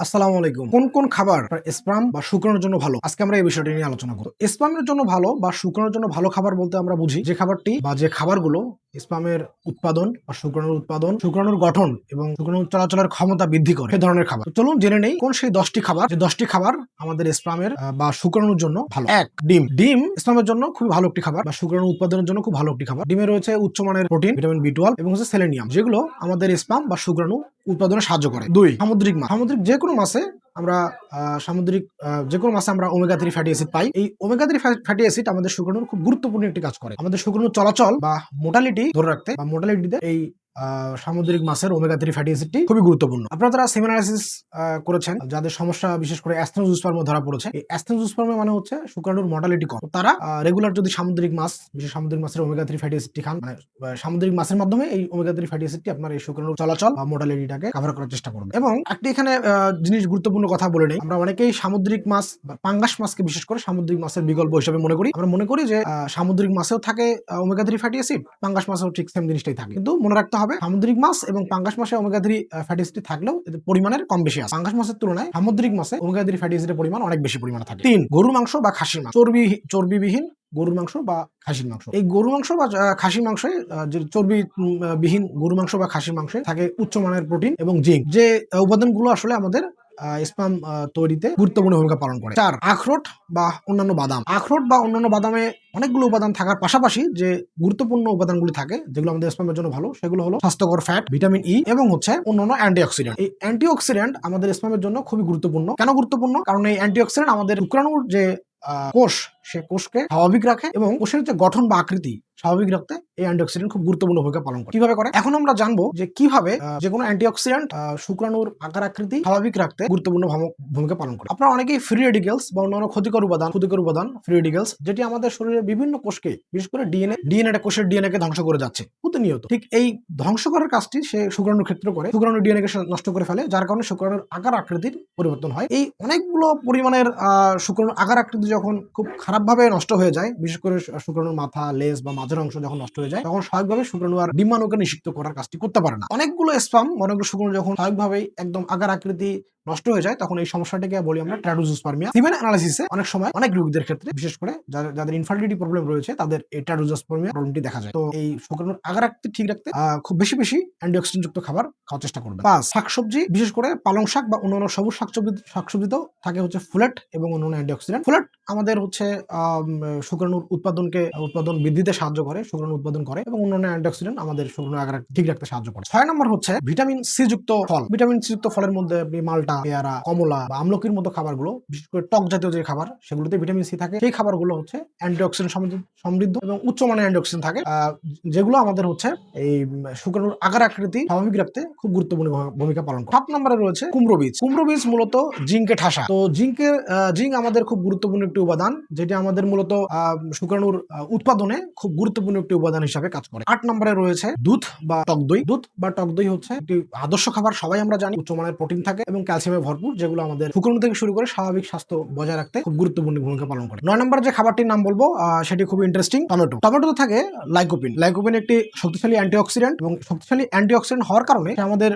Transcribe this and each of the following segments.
আসসালামু আলাইকুম। কোন কোন খাবার স্পার্ম বা শুক্রাণুর জন্য ভালো? আজকে আমরা এই বিষয়টি নিয়ে আলোচনা করব। স্পার্মের জন্য ভালো বা শুক্রাণুর জন্য ভালো খাবার বলতে আমরা বুঝি যে খাবারটি বা যে খাবারগুলো স্পার্মের উৎপাদন বা শুক্রাণুর উৎপাদন, শুক্রাণুর গঠন এবং শুক্রাণুর চলাচলের ক্ষমতা বৃদ্ধি করে সে ধরনের খাবার। তো চলুন জেনে নেই কোন সেই 10টি খাবার যে 10টি খাবার আমাদের স্পার্মের বা শুক্রাণুর জন্য ভালো। 1. ডিম। ডিম স্পার্মের জন্য খুবই ভালো একটি খাবার বা শুক্রাণু উৎপাদনের জন্য খুব ভালো একটি খাবার। ডিমে রয়েছে উচ্চমানের প্রোটিন, ভিটামিন B12 এবং হচ্ছে সেলেনিয়াম, যেগুলো আমাদের স্পার্ম বা শুক্রাণু উৎপাদনে সাহায্য করে। 2. সামুদ্রিক মাছ। সামুদ্রিক যে কোনো মাছে আমরা সামুদ্রিক যে কোনো মাছে আমরা ওমেগা 3 ফ্যাটি অ্যাসিড পাই। এই ওমেগা 3 ফ্যাটি অ্যাসিড আমাদের শুক্রাণুর খুব গুরুত্বপূর্ণ একটি কাজ করে। আমাদের শুক্রাণুর চলাচল বা মোটালিটি ধরে রাখতে বা মোটালিটিতে এই সামুদ্রিক মাছের ওমেগা 3 ফ্যাটি অ্যাসিডটি খুবই গুরুত্বপূর্ণ। আপনারা যারা সেমিনার অ্যানালিসিস করেছেন, যাদের সমস্যা বিশেষ করে অ্যাস্টেনোজুস্পার্ম ধরা পড়েছে, এই অ্যাস্টেনোজুস্পার্ম মানে হচ্ছে শুক্রাণুর মর্টালিটি কম। তারা রেগুলার যদি সামুদ্রিক মাছ, বিশেষ সামুদ্রিক মাছের ওমেগা 3 ফ্যাটি অ্যাসিডটি খান, মানে সামুদ্রিক মাছের মাধ্যমে এই ওমেগা 3 ফ্যাটি অ্যাসিডটি আপনার এই শুক্রাণুর চলাচল বা মোটালিটিটাকে কভার করার চেষ্টা করবে। এবং একটি এখানে জিনিস গুরুত্বপূর্ণ কথা বলে নেই, আমরা অনেকেই সামুদ্রিক মাছ বা পাঙ্গাস মাছকে বিশেষ করে সামুদ্রিক মাছের বিকল্প হিসেবে মনে করি। আমরা মনে করি যে সামুদ্রিক মাছেও থাকে ওমেগা 3 ফ্যাটি অ্যাসিড, পাঙ্গাস মাছেও ঠিক সেম জিনিসটাই থাকে। কিন্তু মনে রাখতে হবে সামুদ্রিক মাছ এবং পাঙ্গাস মাছে ওমেগা 3 ফ্যাটি অ্যাসিড থাকলেও এদের পরিমাণের কম বেশি আছে। পাঙ্গাস মাছের তুলনায় সামুদ্রিক মাছে ওমেগা 3 ফ্যাটি অ্যাসিডের পরিমাণ অনেক বেশি পরিমাণে থাকে। 3. গরুর মাংস বা খাসির মাংস। চর্বিবিহীন গরুর মাংস বা খাসির মাংস। এই গরুর মাংস বা খাসির মাংসে যে চর্বি বিহীন গরুর মাংস বা খাসির মাংসে থাকে উচ্চমানের প্রোটিন এবং জিঙ্ক, যে উপাদানগুলো আসলে আমাদের স্পার্ম তৈরিতে গুরুত্বপূর্ণ ভূমিকা পালন করে। 4. আখরোট বা অন্যান্য বাদাম। আখরোট বা অন্যান্য বাদামে অনেকগুলো উপাদান থাকার পাশাপাশি যে গুরুত্বপূর্ণ উপাদানগুলি থাকে যেগুলো আমাদের স্পার্মের জন্য ভালো, সেগুলো হলো স্বাস্থ্যকর ফ্যাট, ভিটামিন ই এবং হচ্ছে অন্যান্য অ্যান্টিঅক্সিডেন্ট। এই অ্যান্টিঅক্সিডেন্ট আমাদের স্পার্মের জন্য খুবই গুরুত্বপূর্ণ। কেন গুরুত্বপূর্ণ? কারণ এই অ্যান্টিঅক্সিডেন্ট আমাদের শুক্রাণুর যে কোষ, সে কোষকে স্বাভাবিক রাখে এবং কোষের যে গঠন বা আকৃতি স্বাভাবিক রাখতে এই অ্যান্টিঅক্সিডেন্ট খুব গুরুত্বপূর্ণ ভূমিকা পালন করে। কিভাবে করে এখন আমরা জানবো যে কিভাবে যে কোনো অ্যান্টিঅক্সিডেন্ট শুক্রাণুর আকার আকৃতি স্বাভাবিক রাখতে গুরুত্বপূর্ণ ভূমিকা পালন করে। আপনারা অনেকেই ফ্রি রেডিক্যালস বা অন্যান্য ক্ষতিকর উপাদান ফ্রি রেডিক্যালস, যেটি আমাদের শরীরের বিভিন্ন কোষকে, বিশেষ করে ডিএনএ কোষের ডিএনএ কে ধ্বংস করে যাচ্ছে প্রতিনিয়ত। ঠিক এই ধ্বংস করার কাজটি সে শুক্রাণুর ক্ষেত্রে করে, শুক্রাণুর ডিএনএ কে নষ্ট করে ফেলে, যার কারণে শুক্রাণুর আকার আকৃতির পরিবর্তন হয়। এই অনেকগুলো পরিমাণের শুক্রাণুর আকার আকৃতি যখন খুব খারাপভাবে নষ্ট হয়ে যায়, বিশেষ করে শুক্রাণুর মাথা, লেজ বা মাঝের অংশ যখন নষ্ট হয়ে যায়, তখন স্বাভাবিকভাবে শুক্রাণু আর ডিম্বাণুকে নিষিক্ত করার কাজটি করতে পারে না। অনেকগুলো শুক্রাণু যখন স্বাভাবিকভাবেই একদম আকার আকৃতি নষ্ট হয়ে যায়, তখন এই সমস্যাটাকে বলি আমরা ট্র্যাডোজোস্পার্মিয়া। সিমেন অ্যানালিসিসে অনেক সময় অনেক রোগীদের ক্ষেত্রে, বিশেষ করে যাদের ইনফার্টিলিটি প্রবলেম রয়েছে, তাদের এই ট্র্যাডোজোস্পার্মিয়া প্রবলেমটি দেখা যায়। তো এই শুক্রাণুর আকার আকৃতি ঠিক রাখতে খুব বেশি অ্যান্টিঅক্সিডেন্ট যুক্ত খাবার খাওয়ার চেষ্টা করবেন। 5. শাকসবজি, বিশেষ করে পালং শাক বা অন্যান্য সবুজ শাকসবজিতেও থাকে হচ্ছে ফুলেট এবং অন্যান্য অ্যান্টিঅক্সিডেন্ট। ফুলেট আমাদের হচ্ছে শুক্রাণুর উৎপাদন বৃদ্ধিতে সাহায্য করে, শুক্রাণু উৎপাদন করে এবং অন্যান্য অ্যান্টিঅক্সিডেন্ট আমাদের শুক্রাণুর আকার ঠিক রাখতে সাহায্য করে। 6 নম্বর হচ্ছে ভিটামিন সি যুক্ত ফল। ভিটামিন সি যুক্ত ফলের মধ্যে আপনি মালটা, পেয়ারা, কমলা বা আমলকির মতো খাবারগুলো, বিশেষ করে টক জাতীয় যে খাবার, সেগুলোতে ভিটামিন সি থাকে। সেই খাবারগুলো হচ্ছে অ্যান্টিঅক্সিডেন্ট সমৃদ্ধ এবং উচ্চমানের অ্যান্টিঅক্সিডেন্ট থাকে, যেগুলো আমাদের হচ্ছে এই শুক্রাণুর আকার আকৃতি স্বাভাবিক রাখতে খুব গুরুত্বপূর্ণ ভূমিকা পালন করে। 7 নম্বরে রয়েছে কুমড়ো বীজ। কুমড়ো বীজ মূলত জিঙ্কে ঠাসা। তো জিঙ্ক আমাদের খুব গুরুত্বপূর্ণ একটি উপাদান, যেটি আমাদের মূলত শুক্রাণুর উৎপাদনে খুব গুরুত্বপূর্ণ একটি উপাদান হিসাবে কাজ করে। 8 নম্বরে রয়েছে দুধ বা টক দই। দুধ বা টক দই হচ্ছে একটি আদর্শ খাবার, সবাই আমরা জানি। উচ্চমানের প্রোটিন থাকে এবং ক্যালসিয়ামে ভরপুর, যেগুলো আমাদের শুক্রাণু থেকে শুরু করে স্বাভাবিক স্বাস্থ্য বজায় রাখতে খুব গুরুত্বপূর্ণ ভূমিকা পালন করে। 9 নম্বর যে খাবারটির নাম বলবো সেটি খুব ইন্টারেস্টিং, টমেটো। টমেটোতে থাকে লাইকোপিন। লাইকোপিন একটি শক্তিশালী অ্যান্টিঅক্সিডেন্ট এবং শক্তিশালী অ্যান্টিঅক্সিডেন্ট হওয়ার কারণে আমাদের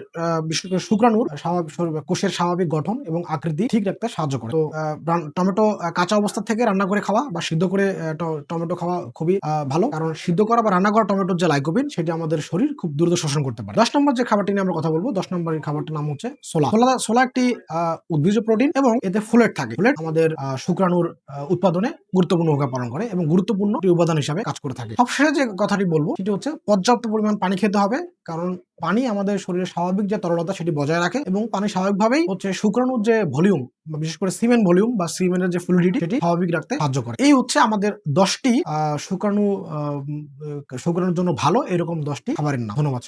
বিশেষ করে শুক্রাণুর কোষের স্বাভাবিক গঠন এবং আকৃতি ঠিক রাখতে সাহায্য করে। তো টমেটো কাঁচা অবস্থা থেকে রান্না করে খাওয়া বা সিদ্ধ করে টমেটো খাওয়া খুবই ভালো, কারণ সিদ্ধ করা বা রান্না করা টমেটোর যে লাইকোপিন, সেটি আমাদের শরীর খুব দ্রুত শোষণ করতে পারে। 10 নম্বর যে খাবারটি নিয়ে আমরা কথা বলবো, 10 নম্বর খাবারটির নাম হচ্ছে ছোলা। ছোলা একটি উদ্ভিজ্জ প্রোটিন এবং এতে ফুলেট থাকে। ফুলেট আমাদের শুক্রাণুর উৎপাদনে গুরুত্বপূর্ণ ভূমিকা পালন করে এবং গুরুত্বপূর্ণ উপাদান হিসাবে কাজ করে থাকে। সবশেষে যে কথাটি বলবো সেটি হচ্ছে পর্যাপ্ত পরিমাণ পানি খেতে হবে, কারণ পানি আমাদের শরীরের স্বাভাবিক যে তরলতা সেটি বজায় রাখে এবং পানি স্বাভাবিকভাবেই হচ্ছে শুক্রাণুর যে ভলিউম, বিশেষ করে সিমেন ভলিউম বা সিমেনের যে ফ্লুইডিটি, সেটি স্বাভাবিক রাখতে সাহায্য করে। এই হচ্ছে আমাদের 10টি শুক্রাণুর জন্য ভালো এরকম 10টি খাবারের নাম। ধন্যবাদ।